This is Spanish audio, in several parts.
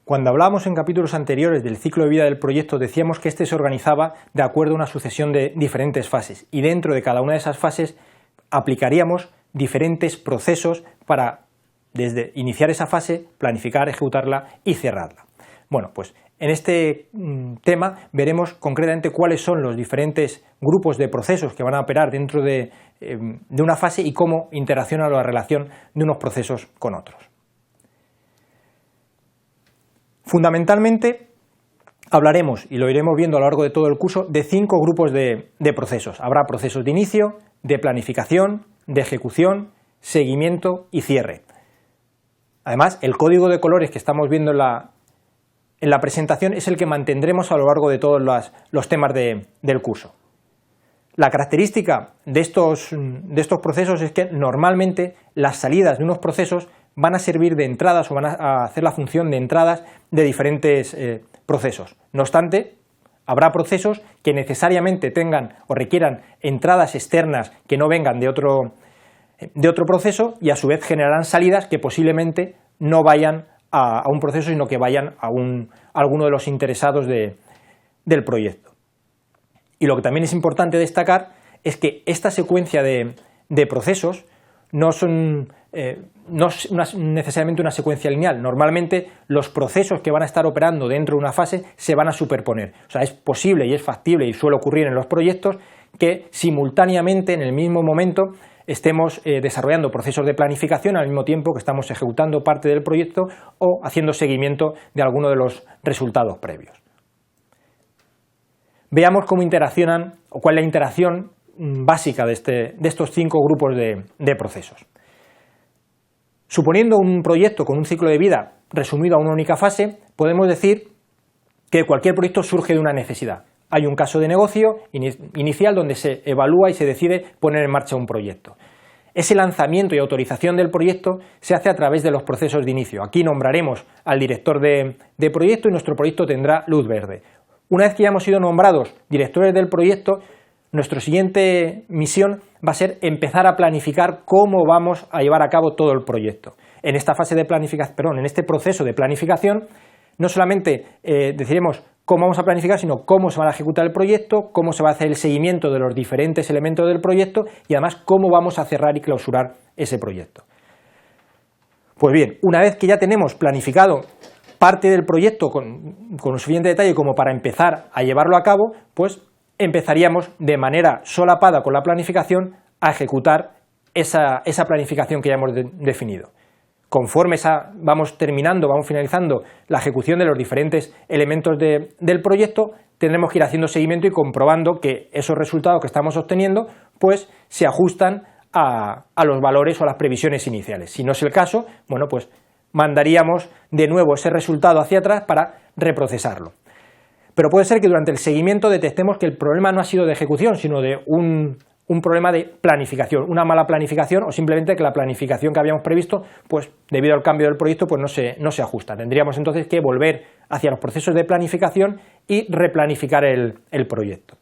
Cuando hablábamos en capítulos anteriores del ciclo de vida del proyecto, decíamos que este se organizaba de acuerdo a una sucesión de diferentes fases, y dentro de cada una de esas fases aplicaríamos diferentes procesos para, desde iniciar esa fase, planificar, ejecutarla y cerrarla. Bueno, pues en este tema veremos concretamente cuáles son los diferentes grupos de procesos que van a operar dentro de una fase y cómo interacciona la relación de unos procesos con otros. Fundamentalmente hablaremos, y lo iremos viendo a lo largo de todo el curso, de 5 grupos de procesos. Habrá procesos de inicio, de planificación, de ejecución, seguimiento y cierre. Además, el código de colores que estamos viendo en la presentación es el que mantendremos a lo largo de todos los temas del curso. La característica de estos procesos es que normalmente las salidas de unos procesos van a servir de entradas o van a hacer la función de entradas de diferentes procesos. No obstante, habrá procesos que necesariamente tengan o requieran entradas externas que no vengan de otro proceso y a su vez generarán salidas que posiblemente no vayan a un proceso, sino que vayan a alguno de los interesados del proyecto. Y lo que también es importante destacar es que esta secuencia de procesos no es necesariamente una secuencia lineal. Normalmente los procesos que van a estar operando dentro de una fase se van a superponer. O sea, es posible y es factible y suele ocurrir en los proyectos que simultáneamente en el mismo momento estemos desarrollando procesos de planificación al mismo tiempo que estamos ejecutando parte del proyecto o haciendo seguimiento de alguno de los resultados previos. Veamos cómo interaccionan o cuál es la interacción básica de estos 5 grupos de procesos. Suponiendo un proyecto con un ciclo de vida resumido a una única fase, podemos decir que cualquier proyecto surge de una necesidad. Hay un caso de negocio inicial donde se evalúa y se decide poner en marcha un proyecto. Ese lanzamiento y autorización del proyecto se hace a través de los procesos de inicio. Aquí nombraremos al director de proyecto y nuestro proyecto tendrá luz verde. Una vez que ya hemos sido nombrados directores del proyecto, nuestra siguiente misión va a ser empezar a planificar cómo vamos a llevar a cabo todo el proyecto. En esta fase de planificación, en este proceso de planificación, no solamente decidiremos cómo vamos a planificar, sino cómo se va a ejecutar el proyecto, cómo se va a hacer el seguimiento de los diferentes elementos del proyecto y además cómo vamos a cerrar y clausurar ese proyecto. Pues bien, una vez que ya tenemos planificado parte del proyecto con suficiente detalle como para empezar a llevarlo a cabo, pues empezaríamos de manera solapada con la planificación a ejecutar esa planificación que ya hemos definido. Conforme vamos finalizando la ejecución de los diferentes elementos del proyecto, tendremos que ir haciendo seguimiento y comprobando que esos resultados que estamos obteniendo pues se ajustan a los valores o a las previsiones iniciales. Si no es el caso, bueno, pues mandaríamos de nuevo ese resultado hacia atrás para reprocesarlo. Pero puede ser que durante el seguimiento detectemos que el problema no ha sido de ejecución, sino de un problema de planificación, una mala planificación o simplemente que la planificación que habíamos previsto, pues debido al cambio del proyecto, pues no se ajusta. Tendríamos entonces que volver hacia los procesos de planificación y replanificar el proyecto.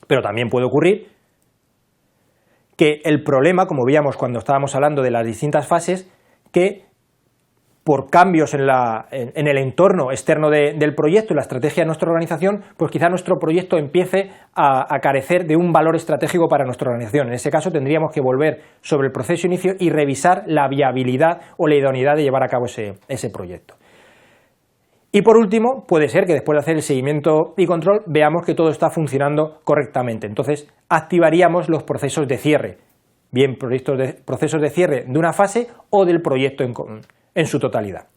Pero también puede ocurrir que el problema, como veíamos cuando estábamos hablando de las distintas fases, que por cambios en el entorno externo del proyecto y la estrategia de nuestra organización, pues quizá nuestro proyecto empiece a carecer de un valor estratégico para nuestra organización. En ese caso tendríamos que volver sobre el proceso de inicio y revisar la viabilidad o la idoneidad de llevar a cabo ese proyecto. Y por último, puede ser que después de hacer el seguimiento y control veamos que todo está funcionando correctamente. Entonces activaríamos los procesos de cierre, bien procesos de cierre de una fase o del proyecto en su totalidad.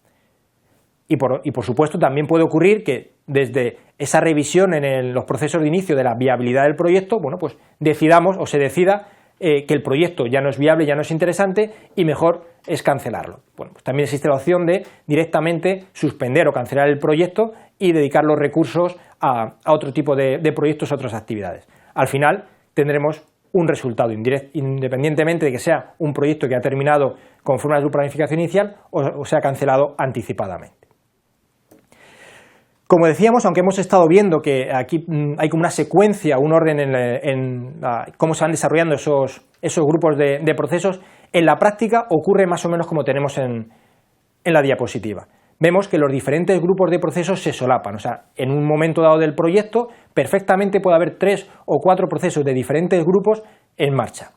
Y por supuesto también puede ocurrir que desde esa revisión en los procesos de inicio de la viabilidad del proyecto, bueno, pues decidamos o se decida que el proyecto ya no es viable, ya no es interesante y mejor es cancelarlo. Bueno, pues también existe la opción de directamente suspender o cancelar el proyecto y dedicar los recursos a otro tipo de proyectos, a otras actividades. Al final tendremos un resultado independientemente de que sea un proyecto que ha terminado conforme a su planificación inicial o sea cancelado anticipadamente. Como decíamos, aunque hemos estado viendo que aquí hay como una secuencia, un orden en cómo se van desarrollando esos grupos de procesos, en la práctica ocurre más o menos como tenemos en la diapositiva. vemos que los diferentes grupos de procesos se solapan. O sea, en un momento dado del proyecto, perfectamente puede haber 3 o 4 procesos de diferentes grupos en marcha.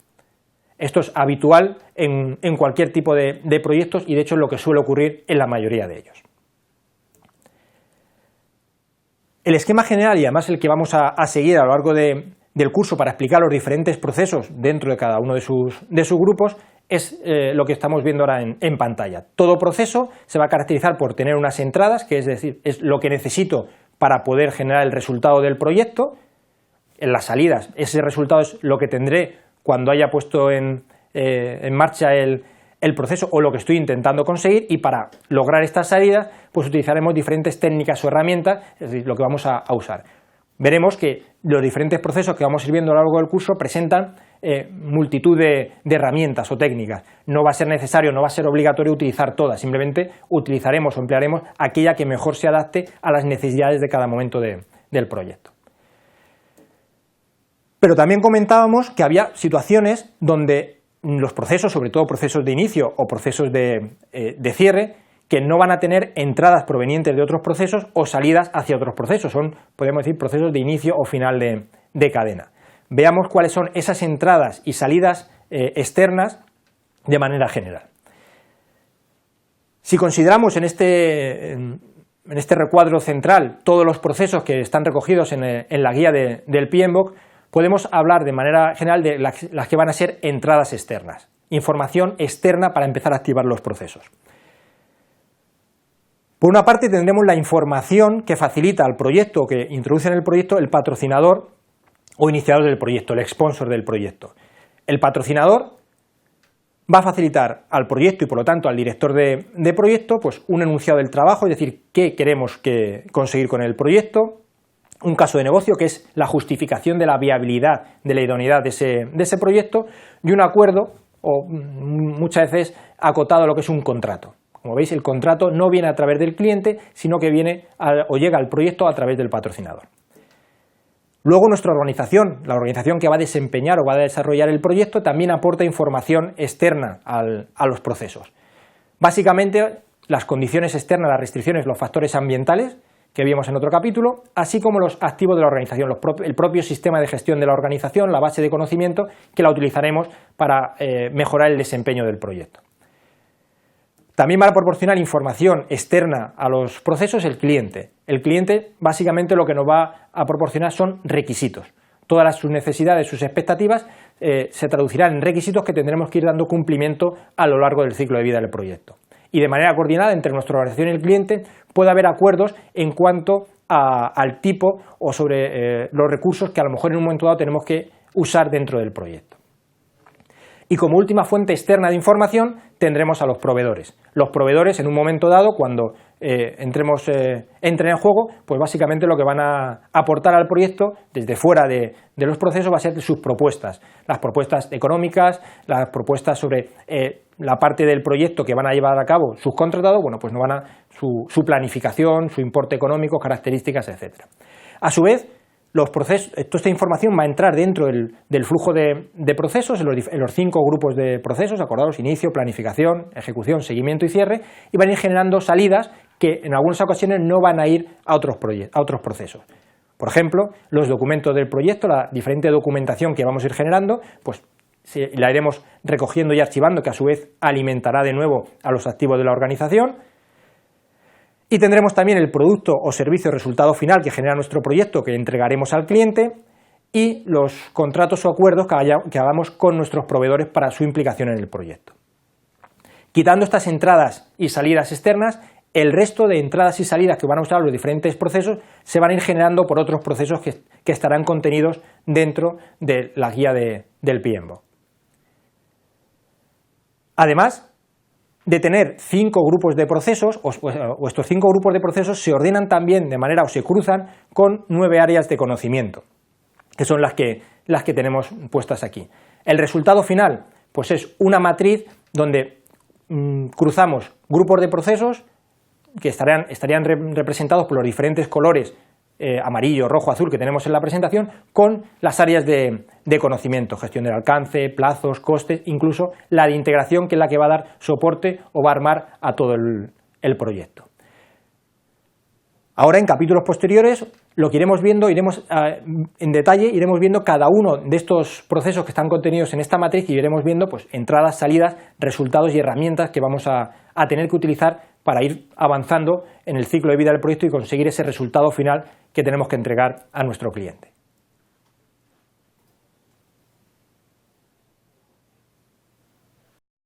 Esto es habitual en cualquier tipo de proyectos y de hecho es lo que suele ocurrir en la mayoría de ellos. El esquema general, y además el que vamos a seguir a lo largo del curso para explicar los diferentes procesos dentro de cada uno de sus grupos, es lo que estamos viendo ahora en pantalla. Todo proceso se va a caracterizar por tener unas entradas, que es decir, es lo que necesito para poder generar el resultado del proyecto. En las salidas, ese resultado es lo que tendré cuando haya puesto en marcha el proceso o lo que estoy intentando conseguir, y para lograr estas salidas pues utilizaremos diferentes técnicas o herramientas, es decir, lo que vamos a usar. Veremos que los diferentes procesos que vamos a ir viendo a lo largo del curso presentan multitud de herramientas o técnicas. No va a ser necesario, no va a ser obligatorio utilizar todas, simplemente utilizaremos o emplearemos aquella que mejor se adapte a las necesidades de cada momento del proyecto. Pero también comentábamos que había situaciones donde los procesos, sobre todo procesos de inicio o procesos de cierre, que no van a tener entradas provenientes de otros procesos o salidas hacia otros procesos. Son, podríamos decir, procesos de inicio o final de cadena. Veamos cuáles son esas entradas y salidas externas de manera general. Si consideramos en este recuadro central todos los procesos que están recogidos en la guía del PMBOK, podemos hablar de manera general de las que van a ser entradas externas, información externa para empezar a activar los procesos. Por una parte tendremos la información que facilita al proyecto, que introduce en el proyecto el patrocinador o iniciador del proyecto, el sponsor del proyecto. El patrocinador va a facilitar al proyecto y por lo tanto al director de proyecto pues un enunciado del trabajo, es decir, qué queremos conseguir con el proyecto, un caso de negocio que es la justificación de la viabilidad, de la idoneidad de ese proyecto, y un acuerdo, o muchas veces acotado a lo que es un contrato. Como veis, el contrato no viene a través del cliente, sino que viene o llega al proyecto a través del patrocinador. Luego nuestra organización, la organización que va a desempeñar o va a desarrollar el proyecto, también aporta información externa a los procesos. Básicamente, las condiciones externas, las restricciones, los factores ambientales, que vimos en otro capítulo, así como los activos de la organización, el propio sistema de gestión de la organización, la base de conocimiento, que la utilizaremos para mejorar el desempeño del proyecto. También va a proporcionar información externa a los procesos el cliente. El cliente básicamente lo que nos va a proporcionar son requisitos. Todas sus necesidades, sus expectativas se traducirán en requisitos que tendremos que ir dando cumplimiento a lo largo del ciclo de vida del proyecto. Y de manera coordinada entre nuestra organización y el cliente puede haber acuerdos en cuanto al tipo o sobre los recursos que a lo mejor en un momento dado tenemos que usar dentro del proyecto. Y como última fuente externa de información tendremos a los proveedores. Los proveedores en un momento dado, cuando entren en juego, pues básicamente lo que van a aportar al proyecto desde fuera de los procesos va a ser sus propuestas. Las propuestas económicas, las propuestas sobre la parte del proyecto que van a llevar a cabo sus contratados, bueno, pues no van a su planificación, su importe económico, características, etc. A su vez, los procesos, toda esta información va a entrar dentro del flujo de procesos, en los 5 grupos de procesos, acordados: inicio, planificación, ejecución, seguimiento y cierre, y van a ir generando salidas que en algunas ocasiones no van a ir a otros procesos. Por ejemplo, los documentos del proyecto, la diferente documentación que vamos a ir generando, pues la iremos recogiendo y archivando, que a su vez alimentará de nuevo a los activos de la organización. Y tendremos también el producto o servicio resultado final que genera nuestro proyecto, que entregaremos al cliente, y los contratos o acuerdos que hagamos con nuestros proveedores para su implicación en el proyecto. Quitando estas entradas y salidas externas, el resto de entradas y salidas que van a usar los diferentes procesos se van a ir generando por otros procesos que estarán contenidos dentro de la guía del PMBOK. Además de tener 5 grupos de procesos, o estos 5 grupos de procesos se ordenan también de manera, o se cruzan con 9 áreas de conocimiento, que son las que tenemos puestas aquí. El resultado final, pues es una matriz donde cruzamos grupos de procesos que estarían representados por los diferentes colores amarillo, rojo, azul que tenemos en la presentación, con las áreas de conocimiento: gestión del alcance, plazos, costes, incluso la de integración, que es la que va a dar soporte o va a armar a todo el proyecto. Ahora, en capítulos posteriores, lo que iremos viendo, en detalle, iremos viendo cada uno de estos procesos que están contenidos en esta matriz y iremos viendo pues, entradas, salidas, resultados y herramientas que vamos a tener que utilizar para ir avanzando en el ciclo de vida del proyecto y conseguir ese resultado final que tenemos que entregar a nuestro cliente.